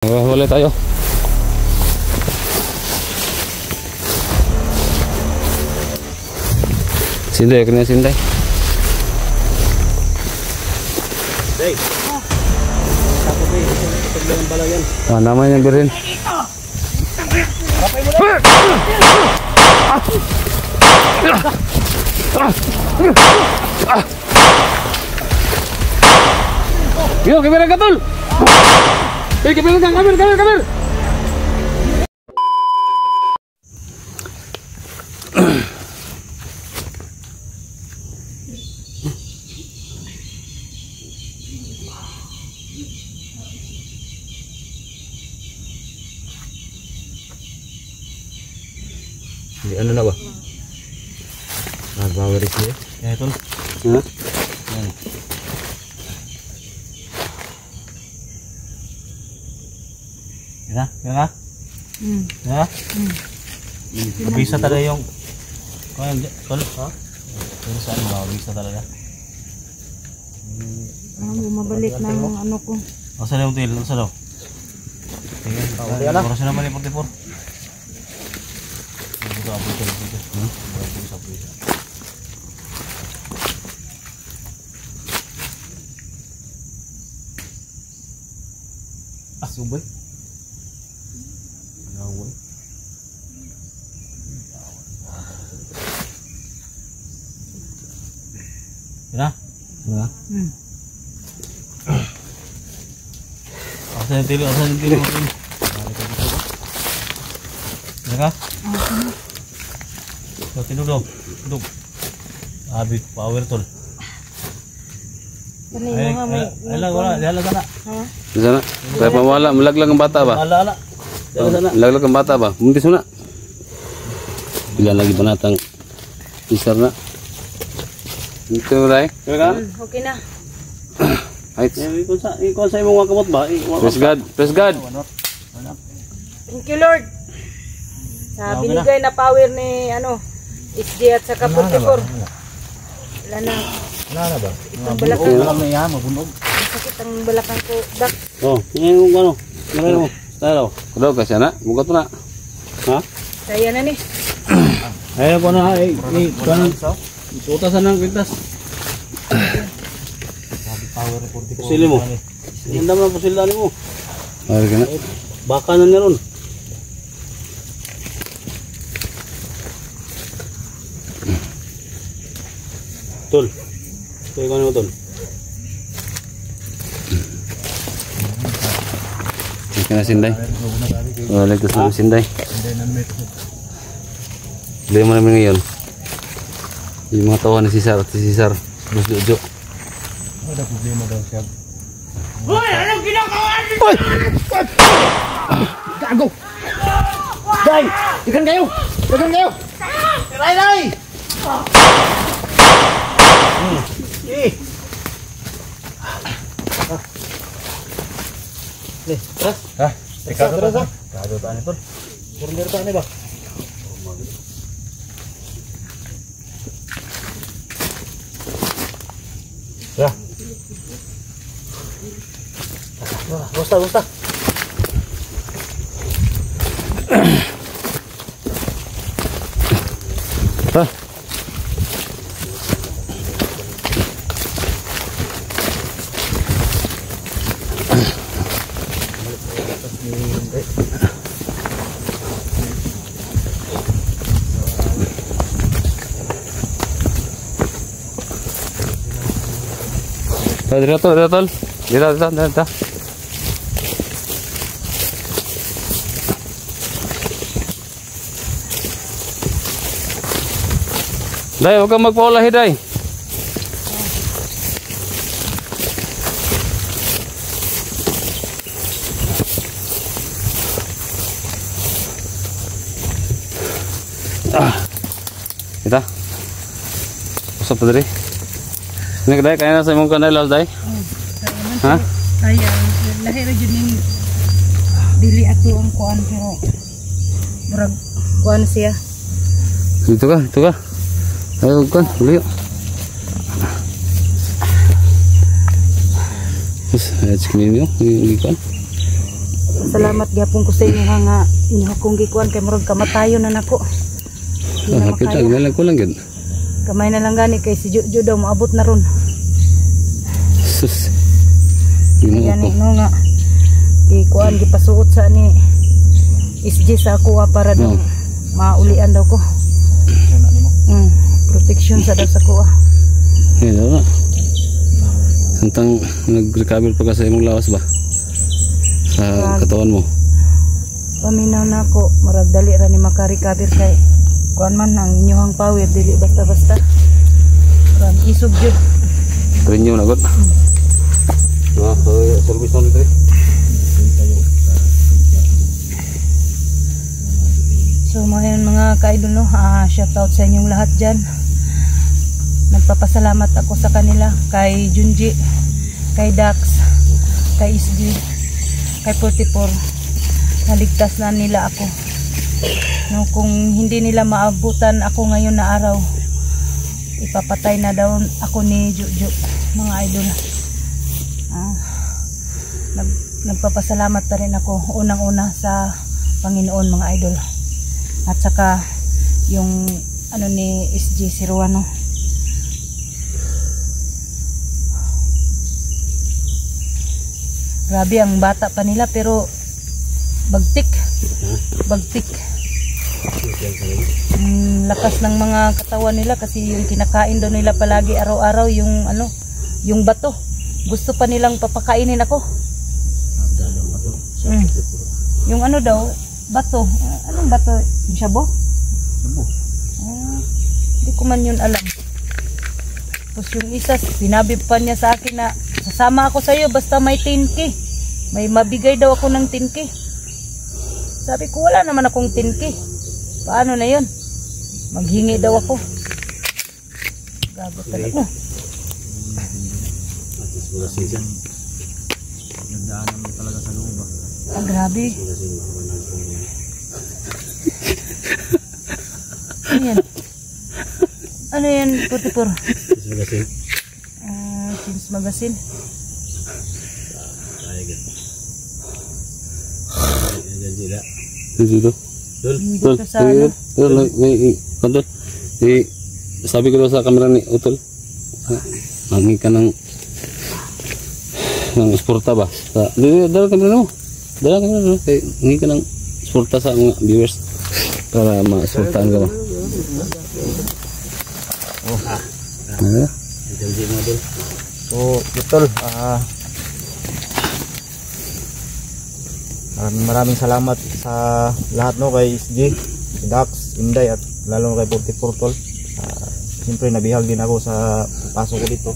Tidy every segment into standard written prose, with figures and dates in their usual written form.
Huli tayo. Sinday, kena sinday. Day. Takot eh, paglalang bala yan. Namanya Birin. Yo, kamera katul. Kamera kang, kamera. Di ano na ba? Nagbawaris niya. Ya, tol. Ha? Yan na? Ya? Mabisa talaga yung... Kaya, tol, ha? Pero saan ba? Mabisa talaga. Bumabalik na yung ano ko. Asa na yung tail? Asa daw? Tingnan, oras na naman yung 44. Ito ang buto. Asubay. Gawin. Yan na? Asan yung tilo? Yan ka? So, tinudog. Abi, power tol. Ay, wala. Dihala sana. Di sana. Kaya pamawala, malaglag ang bata ba? Ala. Dihala sana. Malaglag ang bata ba? Muntis mo na. Bila lagi panatang isar na. Ito ray. Okay na. Right. Ikaw sa imong wakamot ba? Praise God. Thank you, Lord. Sa binigay na power ni SG at saka 44. Wala na. Wala na ba? Itong balakang. Wala na yan, mabunog. Sakit ang balakang ko. Dak. Oh, tingnan mo ano. Tingnan mo. Tayo. Kudaw ka siya na. Bugat mo na. Ha? Kaya na ni. Ayaw ko na. Utasan ng kwintas. Pusili mo. Hindi mo pusildan mo. Mari ka na. Baka na niya ron. Tol. Ito yung ano tol. Ika na sinday. Lagtas na sinday. Bili mo namin ngayon. Yung mga tawa ni Cesar at si Cesar. Terus Jojo. Ada problema daw siya. Hoy! Anong ginagawa niyo? Hoy! Gago! Day! Ikan kayo! Ray! Terus? Hah? Terus? Kado tani tol. Kurang tani ba? Ya. Basta. Hah? Dito. Dito. Day, huwag kang magpaulahi, Day. Kita. Usap pa diri. Ini kedai kayaknya saya mau kenal laos Day. Hah? Ay, lahir ra jud ning dili ato ang kuan pero murag kuan siya. Itu kah? Ayo kan, beli yuk. Terus, cek ini yuk, ini kan. Salamat gyapon ko sa inyo nga inyo akong gikuan kay murag kamatayon na nako. Di na Hapit makayo. lang, ko lang yun. Kamay na lang gani kay si Jojo daw maabot na ron. Sus. Ginoo ko. Gani no nga. Gikuan gipasuot sa ni SG sa ako para daw maulian daw ko. Protection sa daw sa kuha. Yan na. Santang nag-recover pa ka sa imong lawas ba? Sa katawan mo. Paminaw na ako, marag dali ra ni makarecover kay kuan man ang inyong power dili basta-basta. Ram isog jud. Trinyo na god. Service on dito. So mga ka-idol no, shout out sa inyong lahat dyan. Nagpapasalamat ako sa kanila, kay Junji, kay Dax, kay SG, kay 44. Naligtas na nila ako. No, kung hindi nila maabutan ako ngayon na araw, ipapatay na daw ako ni Jojo, mga idol. Nagpapasalamat pa rin ako unang-una sa Panginoon, mga idol. At saka yung ano ni SG Siruano. Grabe ang bata pa nila pero bagtik. Bagtik. Lakas ng mga katawan nila kasi yung kinakain daw nila palagi araw-araw yung ano, yung bato. Gusto pa nilang papakainin ako. Yung ano daw, bato. Anong bato? Yung shabo? Shabo. Hindi ko man yun alam. Tapos yung isa, sinabi pa niya sa akin na sasama ako sa iyo basta may 10K. May mabigay daw ako ng 10K. Sabi ko wala naman akong 10K. Paano na yun? Maghingi daw ako. Gago talaga. Nagdaanan mo talaga sa loob ba? Grabe. Ano yan? Ano yan, 44? Magazine. Teens Magazine. Dito. Dito sa ano? Tol, sabi ko daw sa camera ni Utol, mangi ka ng sporta ba? Dala camera mo. Dala camera mo. Mangi ka ng sporta sa mga viewers para ma-sportaan ka ba? So, Utol, maraming salamat sa lahat no, kay SG, Dax, Inday at lalo kay 44 Tol. Siyempre nabihag din ako sa pasok ko dito.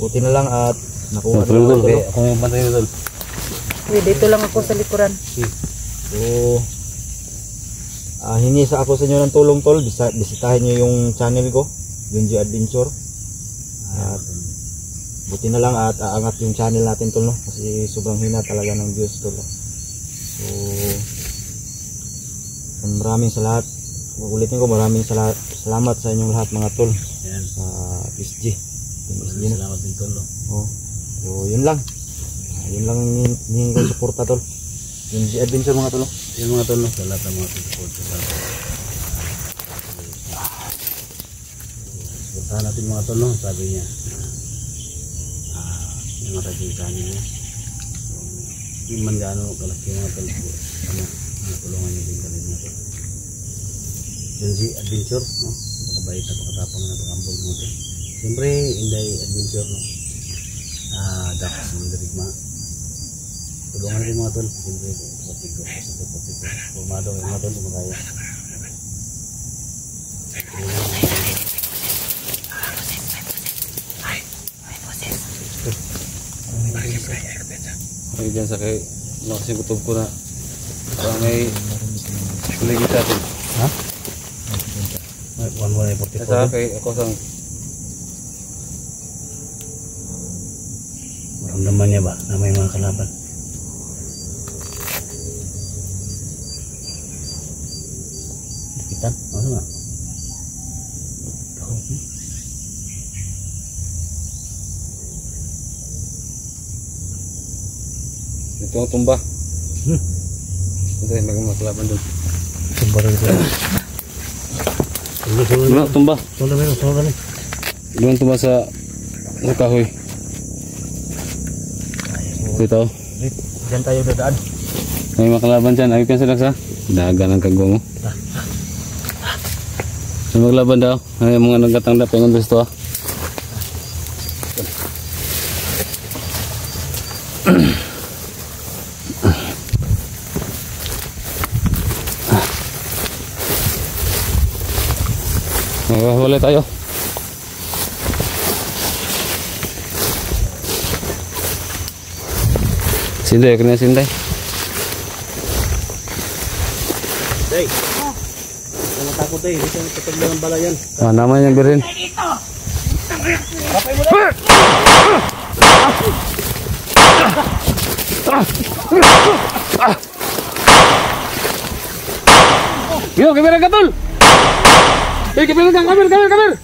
Buti na lang at nakuha na ako. Ako yung pantay mo, Tol. Dito lang ako sa likuran. So, hingi sa ako sa inyo ng tulong, Tol. Bisitahin nyo yung channel ko, Junji Adventure. At buti na lang at aangat yung channel natin, Tol, no? Kasi sobrang hina talaga ng views, Tol. So, maraming salamat. Ulitin ko, maraming salamat sa inyong lahat, mga Tol. Sa SG. Salamat din, Tol. So, yun lang. Yun lang hinihingi ko suporta, Tol. Yung adventure, mga Tol. Yun, mga Tol, sa lahat ng mga suporta sa atin. Suportahan natin, mga Tol, no? Sabi niya. Yung matagigani niya. Yung man gaano kalaki mga Tol. Tulungan niyo din kami, mga Tol. Junji Adventure, no? Napakabait, napakatapang, napakambol mo ito. Siyempre, Inday Adventure, no? Dax, Mandarigma. Tulungan natin, mga Tol. Siyempre, patigo, patigo. Formado kayo, mga Tol, sumakaya. Ay, dyan sa kay lakas yung kutob ko na parang may kuligid sa atin. Ha? One more 44. Sa kay ako sang Maramdaman niya ba na may mga kalaban? Ipitan? Ano nga? ito ang tumba. Ito yung magmakalaban doon. Tumba rin ito. Doon tumba. Tumba rin. Doon tumba sa kahoy. Ito. Diyan tayo dadaan. May makalaban dyan. Ayun ka sila sa daga ng kagwa mo. May maglaban daw. Ay mga nagkatangda. Pengon gusto ah. Magkahuli tayo. Sinday, kena sinday. Day. Jangan takut day, bisa tetap dalam balayan. Ah, namanya Berin. Apa ibu day? Yo, kamera gatul. Kamera kang, kamera.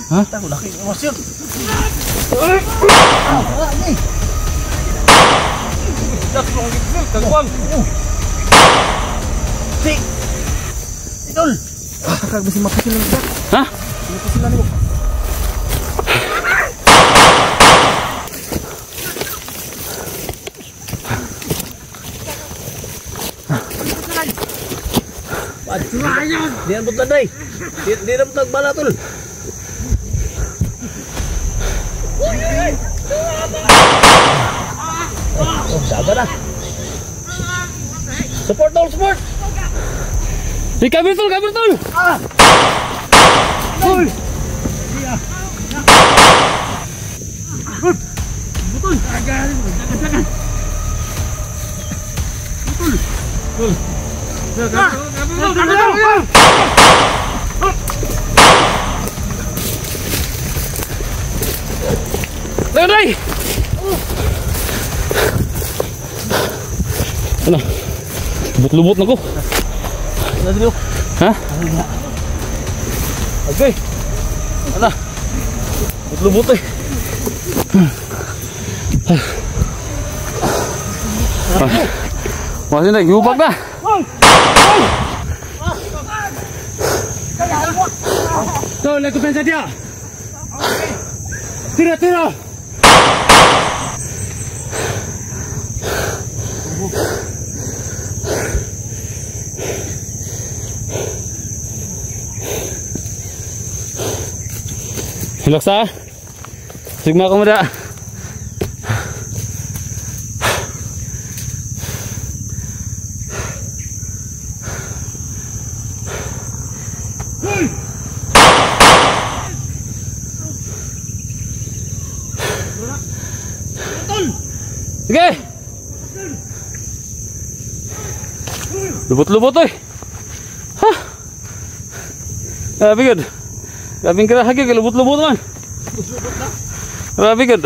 Hah? Takut laki emosian. Si. Idol. Kakak bisa mapusin lang dak. Hah? Mapusin lang mo. Diyan but na day. Di na nagbala tol. Oh, sabar na. Support tol, support. Kabir tul. Tol. Iya. Betul. Jangan. Betul. Lari. Ano? Lubot-lubot na ko. Dulu. Ha? Okay. Ano? Lubot eh. Masih naik gubak dah. Tuh, lakukan pensa dia. Tira. Hilaksa. Sigma ko mo da. Sige. Lubot-lubot eh. Hah. Grabe gud. Grabing kerahagi lubot-lubot man. Grabe gud.